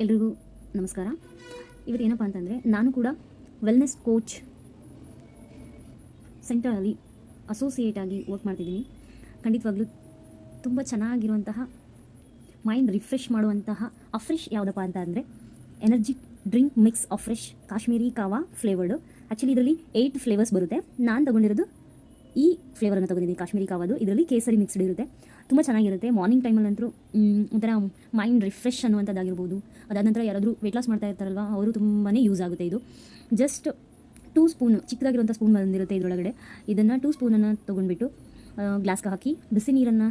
ಎಲ್ರಿಗೂ ನಮಸ್ಕಾರ. ಇವತ್ತು ಏನಪ್ಪ ಅಂತಂದರೆ, ನಾನು ಕೂಡ ವೆಲ್ನೆಸ್ ಕೋಚ್ ಸೆಂಟರಲ್ಲಿ ಅಸೋಸಿಯೇಟ್ ಆಗಿ ವರ್ಕ್ ಮಾಡ್ತಿದ್ದೀನಿ. ಖಂಡಿತವಾಗ್ಲೂ ತುಂಬ ಚೆನ್ನಾಗಿರುವಂತಹ ಮೈಂಡ್ ರಿಫ್ರೆಶ್ ಮಾಡುವಂತಹ ಅಫ್ರೆಶ್ ಯಾವುದಪ್ಪ ಅಂತ ಅಂದರೆ energy drink mix Afresh Kashmiri kahwa flavoured. Actually ಇದರಲ್ಲಿ 8 ಫ್ಲೇವರ್ಸ್ ಬರುತ್ತೆ. ನಾನು ತೊಗೊಂಡಿರೋದು ಈ ಫ್ಲೇವರನ್ನು ತೊಗೊಂಡಿದ್ದೀನಿ, ಕಾಶ್ಮೀರಿ ಕಾವಾದು. ಇದರಲ್ಲಿ ಕೇಸರಿ ಮಿಕ್ಸ್ಡ್ ಇರುತ್ತೆ, ತುಂಬ ಚೆನ್ನಾಗಿರುತ್ತೆ. ಮಾರ್ನಿಂಗ್ ಟೈಮಲ್ಲಂತೂ ಒಂಥರ ಮೈಂಡ್ ರಿಫ್ರೆಶ್ ಅನ್ನುವಂಥದ್ದಾಗಿರ್ಬೋದು. ಅದಾದ ನಂತರ ಯಾರಾದರೂ ವೆಯ್ಟ್ ಲಾಸ್ ಮಾಡ್ತಾ ಇರ್ತಾರಲ್ವ, ಅವರು ತುಂಬಾ ಯೂಸ್ ಆಗುತ್ತೆ. ಇದು ಜಸ್ಟ್ 2 ಸ್ಪೂನ್ ಚಿಕ್ಕದಾಗಿರುವಂಥ ಸ್ಪೂನ್ ಬಂದಿರುತ್ತೆ ಇದರೊಳಗಡೆ. ಇದನ್ನು 2 ಸ್ಪೂನನ್ನು ತೊಗೊಂಡ್ಬಿಟ್ಟು ಗ್ಲಾಸ್ಗೆ ಹಾಕಿ ಬಿಸಿ ನೀರನ್ನು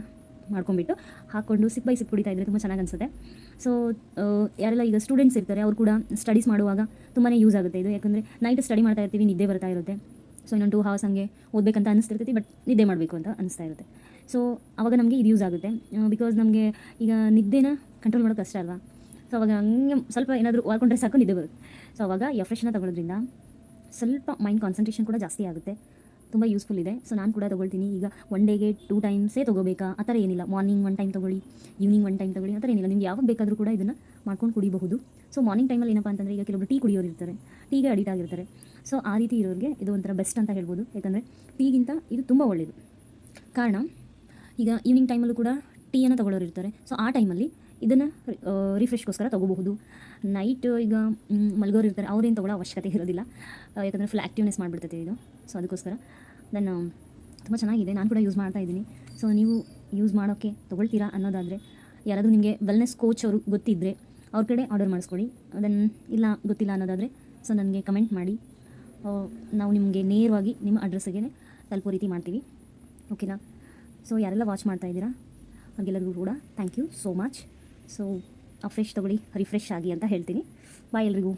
ಮಾಡ್ಕೊಂಡ್ಬಿಟ್ಟು ಹಾಕ್ಕೊಂಡು ಸಿಪ್ ಬೈ ಸಿಪ್ ಕುಡಿತಾ ಇದ್ದರೆ ತುಂಬ ಚೆನ್ನಾಗಿ ಅನಿಸುತ್ತೆ. ಸೊ ಯಾರೆಲ್ಲ ಈಗ ಸ್ಟೂಡೆಂಟ್ಸ್ ಇರ್ತಾರೆ, ಅವ್ರು ಕೂಡ ಸ್ಟಡೀಸ್ ಮಾಡುವಾಗ ತುಂಬಾ ಯೂಸ್ ಆಗುತ್ತೆ ಇದು. ಯಾಕಂದರೆ ನೈಟ್ ಸ್ಟಡಿ ಮಾಡ್ತಾ ಇರ್ತೀವಿ, ನಿದ್ದೆ ಬರ್ತಾ ಇರುತ್ತೆ. ಸೊ ಇನ್ನೊಂದು 2 ಅವರ್ಸ್ ಹಂಗೆ ಓದಬೇಕಂತ ಅನಿಸ್ತಿರ್ತೈತಿ, ಬಟ್ ನಿದ್ದೆ ಮಾಡಬೇಕು ಅಂತ ಅನಿಸ್ತಾ ಇರುತ್ತೆ. ಸೊ ಆವಾಗ ನಮಗೆ ಇದು ಯೂಸ್ ಆಗುತ್ತೆ. ಬಿಕಾಸ್ ನಮಗೆ ಈಗ ನಿದ್ದೆನ ಕಂಟ್ರೋಲ್ ಮಾಡೋದು ಕಷ್ಟ ಅಲ್ವಾ. ಸೊ ಅವಾಗ ಹಂಗೆ ಸ್ವಲ್ಪ ಏನಾದರೂ ವಾಡ್ಕೊಂಡ್ರೆ ಸಾಕು ನಿದ್ದೆ ಬರುತ್ತೆ. ಸೊ ಅವಾಗ ಈ ಫ್ರೆಶ್ನ ತಗೊಳ್ಳೋದ್ರಿಂದ ಸ್ವಲ್ಪ ಮೈಂಡ್ ಕಾನ್ಸಂಟ್ರೇಷನ್ ಕೂಡ ಜಾಸ್ತಿ ಆಗುತ್ತೆ. ತುಂಬ ಯೂಸ್ಫುಲ್ ಇದೆ. ಸೊ ನಾನು ಕೂಡ ತೊಗೊಳ್ತೀನಿ. ಈಗ 1 ಡೇಗೆ 2 ಟೈಮ್ಸೇ ತೊಗೋಬೇಕಾ ಆ ಥರ ಏನಿಲ್ಲ. ಮಾರ್ನಿಂಗ್ 1 ಟೈಮ್ ತೊಗೊಳ್ಳಿ, ಈವ್ನಿಂಗ್ 1 ಟೈಮ್ ತೊಗೊಳ್ಳಿ, ಆ ಥರ ಏನಿಲ್ಲ. ನಿಮ್ಗೆ ಯಾವಾಗ ಬೇಕಾದರೂ ಕೂಡ ಇದನ್ನು ಮಾಡ್ಕೊಂಡು ಕುಡಿಬಹುದು. ಸೊ ಮಾರ್ನಿಂಗ್ ಟೈಮಲ್ಲಿ ಏನಪ್ಪ ಅಂತಂದರೆ, ಈಗ ಕೆಲವೊಬ್ಬರು ಟೀ ಕುಡಿಯೋರು ಇರ್ತಾರೆ, ಟೀಗೆ ಅಡಿಟ್ ಆಗಿರ್ತಾರೆ. ಸೊ ಆ ರೀತಿ ಇರೋರಿಗೆ ಇದು ಒಂಥರ ಬೆಸ್ಟ್ ಅಂತ ಹೇಳ್ಬೋದು. ಯಾಕಂದರೆ ಟೀಗಿಂತ ಇದು ತುಂಬ ಒಳ್ಳೆಯದು. ಕಾರಣ, ಈಗ ಈವ್ನಿಂಗ್ ಟೈಮಲ್ಲೂ ಕೂಡ ಟೀಯನ್ನು ತೊಗೊಳ್ಳೋರು ಇರ್ತಾರೆ. ಸೊ ಆ ಟೈಮಲ್ಲಿ ಇದನ್ನು ರಿಫ್ರೆಶ್ಗೋಸ್ಕರ ತೊಗೋಬಹುದು. ನೈಟ್ ಈಗ ಮಲ್ಗೋರು ಇರ್ತಾರೆ, ಅವ್ರೇನು ತೊಗೊಳ್ಳೋ ಅವಶ್ಯಕತೆ ಇರೋದಿಲ್ಲ. ಯಾಕಂದರೆ ಫುಲ್ ಆ್ಯಕ್ಟಿವ್ನೆಸ್ ಮಾಡಿಬಿಡ್ತೈತೆ ಇದು. ಸೊ ಅದಕ್ಕೋಸ್ಕರ ದೆನ್ ತುಂಬ ಚೆನ್ನಾಗಿದೆ. ನಾನು ಕೂಡ ಯೂಸ್ ಮಾಡ್ತಾ ಇದ್ದೀನಿ. ಸೊ ನೀವು ಯೂಸ್ ಮಾಡೋಕ್ಕೆ ತೊಗೊಳ್ತೀರಾ ಅನ್ನೋದಾದರೆ, ಯಾರಾದರೂ ನಿಮಗೆ ವೆಲ್ನೆಸ್ ಕೋಚ್ ಅವರು ಗೊತ್ತಿದ್ದರೆ ಅವ್ರ ಕಡೆ ಆರ್ಡರ್ ಮಾಡಿಸ್ಕೊಳ್ಳಿ. ದೆನ್ ಇಲ್ಲ ಗೊತ್ತಿಲ್ಲ ಅನ್ನೋದಾದರೆ ಸೊ ನನಗೆ ಕಮೆಂಟ್ ಮಾಡಿ, ನಾವು ನಿಮಗೆ ನೇರವಾಗಿ ನಿಮ್ಮ ಅಡ್ರೆಸ್ಸಿಗೆ ತಲುಪೋ ರೀತಿ ಮಾಡ್ತೀವಿ. ಓಕೆನಾ? ಸೊ ಯಾರೆಲ್ಲ ವಾಚ್ ಮಾಡ್ತಾ ಇದ್ದೀರಾ ಹಾಗೆಲ್ಲರಿಗೂ ಕೂಡ thank you so much. So fresh ತೊಗೊಳ್ಳಿ, ರಿಫ್ರೆಶ್ ಆಗಿ ಅಂತ ಹೇಳ್ತೀನಿ. ಬಾಯ್ ಎಲ್ರಿಗೂ.